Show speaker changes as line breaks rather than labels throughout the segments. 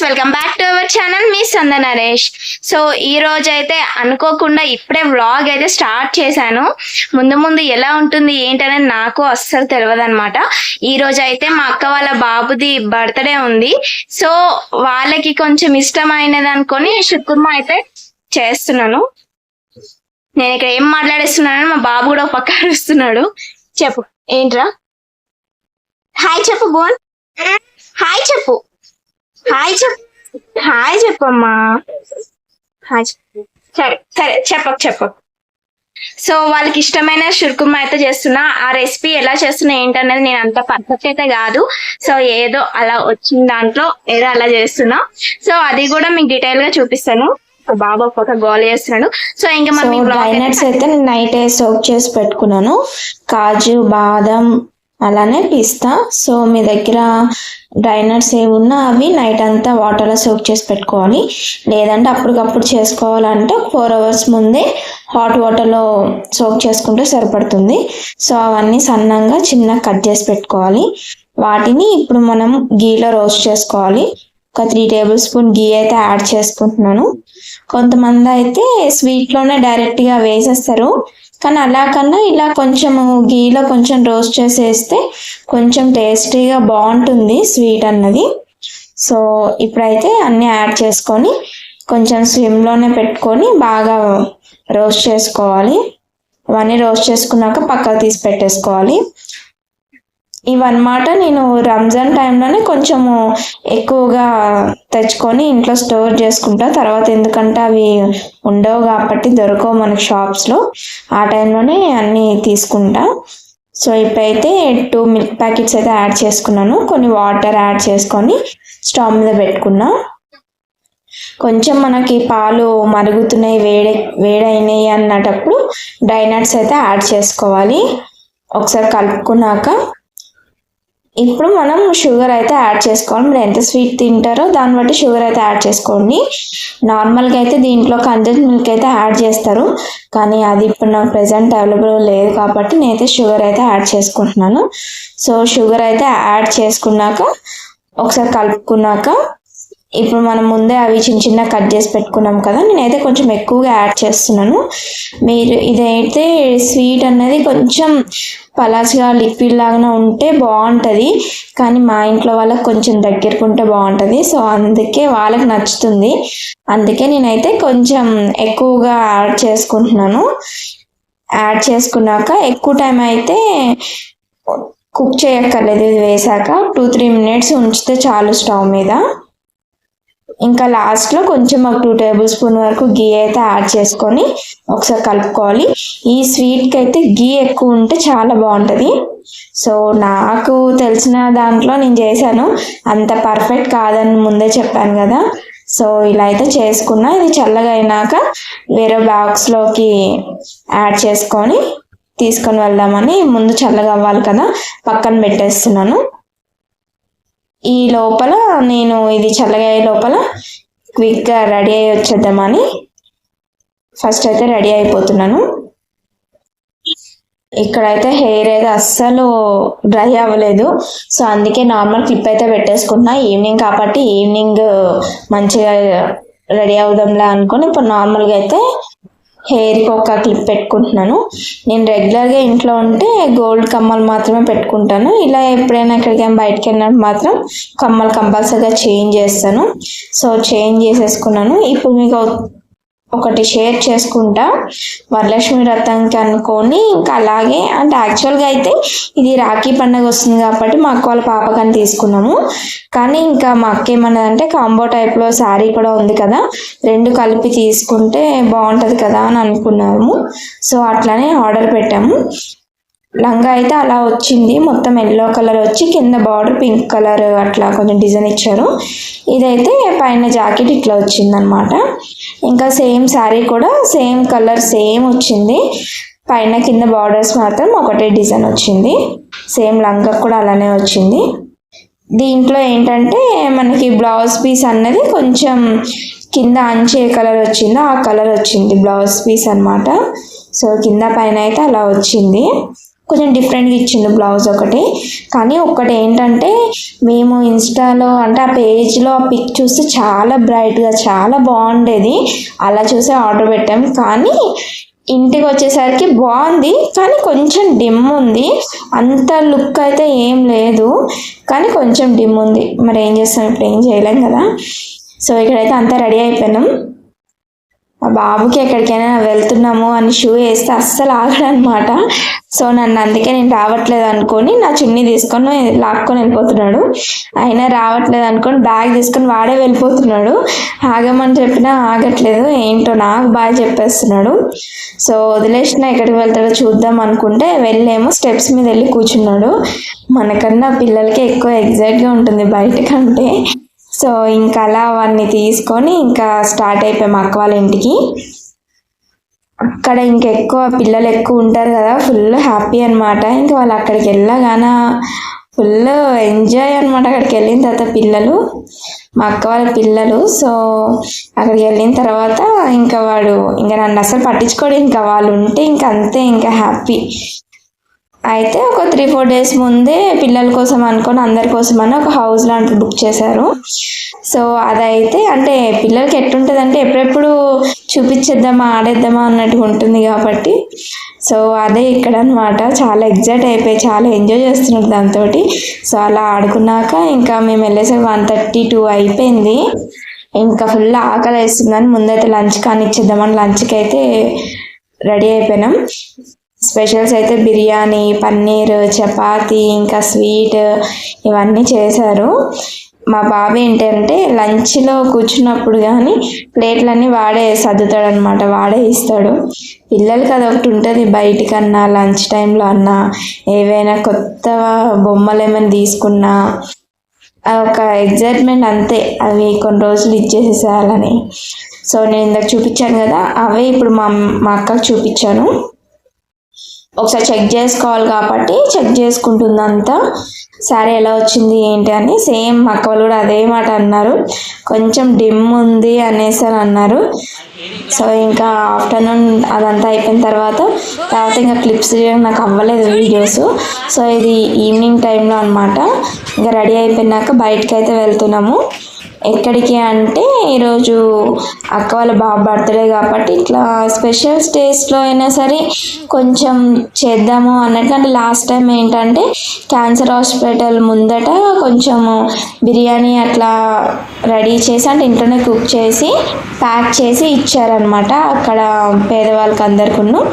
Welcome back to our channel మీ సంద Naresh. So ఈ రోజు అయితే అనుకోకుండా ఇప్పుడే వ్లాగ్ అయితే స్టార్ట్ చేశాను. ముందు ఎలా ఉంటుంది ఏంటనేది నాకు అస్సలు తెలియదు అనమాట. ఈ రోజు అయితే మా అక్క వాళ్ళ బాబుది బర్త్డే ఉంది. సో వాళ్ళకి కొంచెం ఇష్టమైనది అనుకొని షుకుర్మా అయితే చేస్తున్నాను. నేను ఇక్కడ ఏం మాట్లాడేస్తున్నాను, మా బాబు కూడా ఒక పక్క అరుస్తున్నాడు. చెప్పు ఏంట్రా? హాయ్ చెప్పు బోన్, హాయ్ చెప్పు, హాయ్ చెప్పమ్మా, హాయ్ చెప్పు. సరే సరే చెప్పకు. సో వాళ్ళకి ఇష్టమైన షుర్కుర్మా అయితే చేస్తున్నా. ఆ రెసిపీ ఎలా చేస్తున్నా ఏంటనేది నేను అంత పర్ఫెక్ట్ అయితే కాదు. సో ఏదో అలా వచ్చిన దాంట్లో ఏదో అలా చేస్తున్నా. సో అది కూడా మీకు డీటెయిల్ గా చూపిస్తాను. బాబా ఒక గోల్ చేస్తున్నాడు. సో ఇంకా మనం
డ్రై నట్స్ అయితే నేను నైట్ సోక్ చేసి పెట్టుకున్నాను. కాజు, బాదం, అలానే పిస్తా. సో మీ దగ్గర డ్రై నట్స్ ఏవి ఉన్నా అవి నైట్ అంతా వాటర్లో సోక్ చేసి పెట్టుకోవాలి. లేదంటే అప్పటికప్పుడు చేసుకోవాలంటే 4 hours ముందే హాట్ వాటర్లో సోక్ చేసుకుంటే సరిపడుతుంది. సో అవన్నీ సన్నంగా చిన్నగా కట్ చేసి పెట్టుకోవాలి. వాటిని ఇప్పుడు మనం గీలో రోస్ట్ చేసుకోవాలి. ఒక 3 tablespoon గీ అయితే యాడ్ చేసుకుంటున్నాను. కొంతమంది అయితే స్వీట్లోనే డైరెక్ట్గా వేసేస్తారు, కానీ అలా కన్నా ఇలా కొంచెం గీలో కొంచెం రోస్ట్ చేసేస్తే కొంచెం టేస్టీగా బాగుంటుంది స్వీట్ అన్నది. సో ఇప్పుడైతే అన్నీ యాడ్ చేసుకొని కొంచెం స్లిమ్లోనే పెట్టుకొని బాగా రోస్ట్ చేసుకోవాలి. ఇవన్నీ రోస్ట్ చేసుకున్నాక పక్కకు తీసి పెట్టేసుకోవాలి. ఇవన్నమాట నేను రంజాన్ టైంలోనే కొంచెము ఎక్కువగా తెచ్చుకొని ఇంట్లో స్టోర్ చేసుకుంటా. తర్వాత ఎందుకంటే అవి ఉండవు కాబట్టి దొరకవు మనకి షాప్స్లో, ఆ టైంలోనే అన్నీ తీసుకుంటా. సో ఇప్పుడైతే 2 milk ప్యాకెట్స్ అయితే యాడ్ చేసుకున్నాను. కొన్ని వాటర్ యాడ్ చేసుకొని స్టవ్ మీద పెట్టుకున్నా. కొంచెం మనకి పాలు మరుగుతున్నాయి, వేడైనాయి అన్నటప్పుడు డ్రై నట్స్ అయితే యాడ్ చేసుకోవాలి. ఒకసారి కలుపుకున్నాక ఇప్పుడు మనం షుగర్ అయితే యాడ్ చేసుకోవాలి. మీరు ఎంత స్వీట్ తింటారో దాన్ని బట్టి షుగర్ అయితే యాడ్ చేసుకోండి. నార్మల్గా అయితే దీంట్లో కండెన్స్ మిల్క్ అయితే యాడ్ చేస్తారు, కానీ అది ఇప్పుడు నాకు ప్రెజెంట్ అవైలబుల్ లేదు కాబట్టి నేనైతే షుగర్ అయితే యాడ్ చేసుకుంటున్నాను. సో షుగర్ అయితే యాడ్ చేసుకున్నాక ఒకసారి కలుపుకున్నాక ఇప్పుడు మనం ముందే అవి చిన్న కట్ చేసి పెట్టుకున్నాం కదా, నేనైతే కొంచెం ఎక్కువగా యాడ్ చేస్తున్నాను. మీరు ఇదైతే స్వీట్ అనేది కొంచెం పలాచగా లిక్విడ్ లాగానే ఉంటే బాగుంటుంది, కానీ మా ఇంట్లో వాళ్ళకి కొంచెం దగ్గరకు ఉంటే బాగుంటుంది. సో అందుకే వాళ్ళకి నచ్చుతుంది, అందుకే నేనైతే కొంచెం ఎక్కువగా యాడ్ చేసుకుంటున్నాను. యాడ్ చేసుకున్నాక ఎక్కువ టైం అయితే కుక్ చేయక్కర్లేదు. ఇది వేసాక 2-3 minutes ఉంచితే చాలు స్టవ్ మీద. ఇంకా లాస్ట్లో కొంచెం ఒక 2 tablespoon వరకు గీ అయితే యాడ్ చేసుకొని ఒకసారి కలుపుకోవాలి. ఈ స్వీట్కి అయితే గీ ఎక్కువ ఉంటే చాలా బాగుంటుంది. సో నాకు తెలిసిన దాంట్లో నేను చేశాను, అంత పర్ఫెక్ట్ కాదని ముందే చెప్పాను కదా. సో ఇలా అయితే చేసుకున్నా. ఇది చల్లగా అయినాక వేరే బాక్స్లోకి యాడ్ చేసుకొని తీసుకొని వెళ్దామని, ముందు చల్లగా అవ్వాలి కదా, పక్కన పెట్టేస్తున్నాను. ఈ లోపల నేను ఇది చల్లగా లోపల క్విక్గా రెడీ అయ్యి వచ్చేద్దామని ఫస్ట్ అయితే రెడీ అయిపోతున్నాను. ఇక్కడైతే హెయిర్ అయితే అస్సలు డ్రై అవ్వలేదు. సో అందుకే నార్మల్ క్లిప్ అయితే పెట్టేసుకుంటున్నా. ఈవినింగ్ కాబట్టి ఈవినింగ్ మంచిగా రెడీ అవుదాంలే అనుకుని ఇప్పుడు నార్మల్గా అయితే హెయిర్కి ఒక క్లిప్ పెట్టుకుంటున్నాను. నేను రెగ్యులర్గా ఇంట్లో ఉంటే గోల్డ్ కమ్మలు మాత్రమే పెట్టుకుంటాను. ఇలా ఎప్పుడైనా ఎక్కడికైనా బయటకు వెళ్ళినప్పుడు మాత్రం కమ్మలు కంపల్సరీగా చేంజ్ చేస్తాను. సో చేంజ్ చేసేసుకున్నాను. ఇప్పుడు మీకు ఒకటి షేర్ చేసుకుంటా. వరలక్ష్మి వ్రతంకి అనుకొని ఇంకా అలాగే అంటే యాక్చువల్గా అయితే ఇది రాఖీ పండుగ వస్తుంది కాబట్టి మా అక్క వాళ్ళ పాపకని తీసుకున్నాము. కానీ ఇంకా మా అక్క ఏమన్నదంటే కాంబో టైప్లో శారీ కూడా ఉంది కదా, 2 కలిపి తీసుకుంటే బాగుంటుంది కదా అని అనుకున్నాము. సో అట్లానే ఆర్డర్ పెట్టాము. లంగా అయితే అలా వచ్చింది, మొత్తం ఎల్లో కలర్ వచ్చి కింద బార్డర్ పింక్ కలర్ అట్లా కొంచెం డిజైన్ ఇచ్చారు. ఇదైతే పైన జాకెట్ ఇట్లా వచ్చిందనమాట. ఇంకా సేమ్ శారీ కూడా సేమ్ కలర్ సేమ్ వచ్చింది. పైన కింద బార్డర్స్ మాత్రం ఒకటే డిజైన్ వచ్చింది. సేమ్ లంగా కూడా అలానే వచ్చింది. దీంట్లో ఏంటంటే మనకి బ్లౌజ్ పీస్ అన్నది కొంచెం కింద అంచే కలర్ వచ్చిందో ఆ కలర్ వచ్చింది బ్లౌజ్ పీస్ అనమాట. సో కింద పైన అయితే అలా వచ్చింది. కొంచెం డిఫరెంట్గా ఇచ్చిండు బ్లౌజ్ ఒకటి. కానీ ఒక్కటి ఏంటంటే మేము ఇన్స్టాలో అంటే ఆ పేజ్లో ఆ పిక్ చూస్తే చాలా బ్రైట్గా చాలా బాగుండేది, అలా చూసి ఆర్డర్ పెట్టాం. కానీ ఇంటికి వచ్చేసరికి బాగుంది కానీ కొంచెం డిమ్ ఉంది, అంత లుక్ అయితే ఏం లేదు కానీ కొంచెం డిమ్ ఉంది. మరి ఏం చేస్తాం, ఇప్పుడు ఏం చేయలేం కదా. సో ఇక్కడైతే అంతా రెడీ అయిపోయినాం. మా బాబుకి ఎక్కడికైనా వెళ్తున్నాము అని షూ వేస్తే అస్సలు ఆగడనమాట. సో అందుకే నేను రావట్లేదు అనుకొని నా చున్నీ తీసుకొని లాక్కొని వెళ్ళిపోతున్నాడు. అయినా రావట్లేదు అనుకొని బ్యాగ్ తీసుకొని వాడే వెళ్ళిపోతున్నాడు. ఆగమని చెప్పినా ఆగట్లేదు, ఏంటో నాకు బాగా చెప్పేస్తున్నాడు. సో వదిలేసిన ఎక్కడికి వెళ్తాడో చూద్దాం అనుకుంటే వెళ్ళేమో స్టెప్స్ మీద వెళ్ళి కూర్చున్నాడు. మనకన్నా పిల్లలకి ఎక్కువ ఎగ్జైట్గా ఉంటుంది బయటకంటే. సో ఇంకా అలా అవన్నీ తీసుకొని ఇంకా స్టార్ట్ అయిపోయాం అక్క వాళ్ళ ఇంటికి. అక్కడ ఇంకెక్కువ పిల్లలు ఎక్కువ ఉంటారు కదా, ఫుల్ హ్యాపీ అనమాట. ఇంకా వాళ్ళు అక్కడికి వెళ్ళగానే ఫుల్ ఎంజాయ్ అనమాట. అక్కడికి వెళ్ళిన తర్వాత పిల్లలు, మా అక్క వాళ్ళ పిల్లలు. సో అక్కడికి వెళ్ళిన తర్వాత ఇంకా వాడు ఇంకా నన్ను అసలు పట్టించుకోడు, ఇంకా వాళ్ళు ఉంటే ఇంకా అంతే, ఇంకా హ్యాపీ. అయితే ఒక 3-4 days ముందే పిల్లల కోసం అనుకొని అందరి కోసం అని ఒక హౌస్ లాంటిది బుక్ చేశారు. సో అదైతే అంటే పిల్లలకి ఎట్టుంటుంది అంటే ఎప్పుడెప్పుడు చూపించేద్దామా ఆడేద్దామా అన్నట్టుగా ఉంటుంది కాబట్టి సో అదే ఇక్కడ అనమాట. చాలా ఎగ్జైట్ అయిపోయి చాలా ఎంజాయ్ చేస్తున్నారు దాంతో. సో అలా ఆడుకున్నాక ఇంకా మేము వెళ్ళేసరికి 1:32 అయిపోయింది. ఇంకా ఫుల్ ఆకలి వేస్తుందని ముందైతే లంచ్ కానిచ్చేద్దామని లంచ్కి అయితే రెడీ అయిపోయినాం. స్పెషల్స్ అయితే బిర్యానీ, పన్నీర్, చపాతీ, ఇంకా స్వీట్ ఇవన్నీ చేశారు. మా బాబు ఏంటంటే లంచ్లో కూర్చున్నప్పుడు కానీ ప్లేట్లన్నీ వాడే సర్దుతాడనమాట, వాడే ఇస్తాడు. పిల్లలకి అదొకటి ఉంటుంది, బయటికన్నా లంచ్ టైంలో అన్నా ఏవైనా కొత్త బొమ్మలు ఏమైనా తీసుకున్నా ఒక ఎగ్జైట్మెంట్ అంతే, అవి కొన్ని రోజులు ఇచ్చేసేయాలని. సో నేను ఇందాక చూపించాను కదా, అవే ఇప్పుడు మా అక్కకు చూపించాను. ఒకసారి చెక్ చేసుకోవాలి కాబట్టి చెక్ చేసుకుంటుంది అంతా, సారీ ఎలా వచ్చింది ఏంటి అని. సేమ్ అక్క వాళ్ళు కూడా అదే మాట అన్నారు, కొంచెం డిమ్ ఉంది అనేసి అని అన్నారు. సో ఇంకా ఆఫ్టర్నూన్ అదంతా అయిపోయిన తర్వాత ఇంకా క్లిప్స్ నాకు అవ్వలేదు వీడియోస్. సో ఇది ఈవినింగ్ టైంలో అనమాట. ఇంకా రెడీ అయిపోయినాక బయటకు అయితే వెళ్తున్నాము. ఎక్కడికి అంటే ఈరోజు అక్క వాళ్ళ బాబు బర్త్డే కాబట్టి ఇట్లా స్పెషల్ డేస్లో అయినా సరే కొంచెం చేద్దాము అన్నట్టు. అంటే లాస్ట్ టైం ఏంటంటే క్యాన్సర్ హాస్పిటల్ ముందట కొంచెం బిర్యానీ అట్లా రెడీ చేసి అంటే ఇంట్లోనే కుక్ చేసి ప్యాక్ చేసి ఇచ్చారనమాట అక్కడ పేదవాళ్ళకి అందరికీ.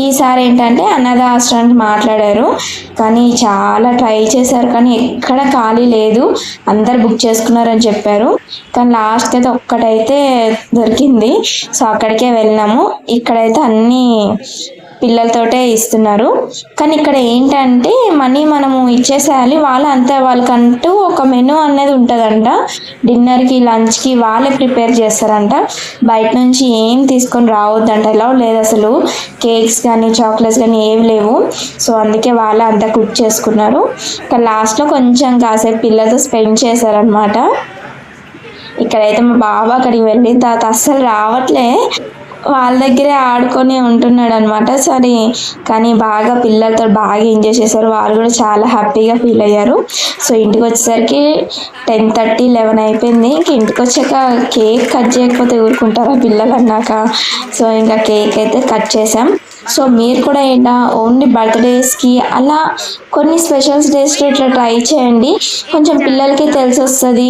ఈసారి ఏంటంటే అనాథ ఆశ్రమానికి మాట్లాడారు కానీ చాలా ట్రై చేశారు కానీ ఎక్కడ ఖాళీ లేదు, అందరు బుక్ చేసుకున్నారని చెప్పారు. కానీ లాస్ట్కి అయితే ఒక్కటైతే దొరికింది. సో అక్కడికే వెళ్ళినాము. ఇక్కడైతే అన్నీ పిల్లలతోటే ఇస్తున్నారు కానీ ఇక్కడ ఏంటంటే మనీ మనము ఇచ్చేసేయాలి, వాళ్ళకంటూ ఒక మెనూ అనేది ఉంటుందంట. డిన్నర్కి లంచ్కి వాళ్ళే ప్రిపేర్ చేస్తారంట, బయట నుంచి ఏం తీసుకొని రావద్దంట, ఎలా లేదు అసలు. కేక్స్ కానీ చాక్లెట్స్ కానీ ఏవి లేవు. సో అందుకే వాళ్ళే అంతా కుక్ చేసుకున్నారు. ఇక్కడ లాస్ట్లో కొంచెం కాసేపు పిల్లలతో స్పెండ్ చేశారనమాట. ఇక్కడైతే మా బాబు అక్కడికి వెళ్ళిన తర్వాత అస్సలు రావట్లే, వాళ్ళ దగ్గరే ఆడుకొని ఉంటున్నాడు అనమాట. సరే కానీ బాగా పిల్లలతో బాగా ఎంజాయ్ చేశారు, వాళ్ళు కూడా చాలా హ్యాపీగా ఫీల్ అయ్యారు. సో ఇంటికి వచ్చేసరికి 10:30, 11 అయిపోయింది. ఇంక ఇంటికి వచ్చాక కేక్ కట్ చేయకపోతే ఊరుకుంటారా పిల్లలు అన్నాక. సో ఇంకా కేక్ అయితే కట్ చేసాం. సో మీరు కూడా ఏంటా ఓన్లీ బర్త్డేస్కి అలా కొన్ని స్పెషల్స్ డేస్లో ఇట్లా ట్రై చేయండి, కొంచెం పిల్లలకి తెలిసి వస్తుంది.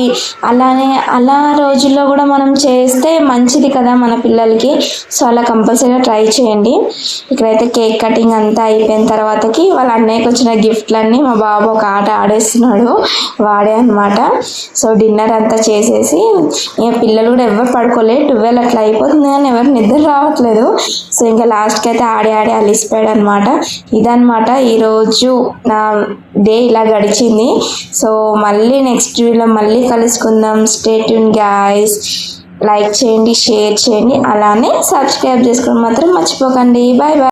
అలానే అలా రోజుల్లో కూడా మనం చేస్తే మంచిది కదా మన పిల్లలకి. సో అలా కంపల్సరీగా ట్రై చేయండి. ఇక్కడైతే కేక్ కటింగ్ అంతా అయిపోయిన తర్వాతకి వాళ్ళ అన్నయ్యకి వచ్చిన గిఫ్ట్లన్నీ మా బాబు ఒక ఆట ఆడేస్తున్నాడు, వాడే అనమాట. సో డిన్నర్ అంతా చేసేసి ఇక పిల్లలు కూడా ఎవరు పడుకోలేదు, 12 అట్లా అయిపోతుంది కానీ ఎవరు నిద్ర రావట్లేదు. సో ఇంకా లాస్ట్కి అయితే ఆడి అలిసిపోయాడు అనమాట. ఇదనమాట ఈరోజు నా డే ఇలా గడిచింది. సో మళ్ళీ నెక్స్ట్ వీడియోలో మళ్ళీ కలుసుకుందాం. స్టే ట్యూన్ గైస్, లైక్ చేయండి, షేర్ చేయండి, అలానే సబ్స్క్రైబ్ చేసుకోవడం మాత్రం మర్చిపోకండి. Bye bye.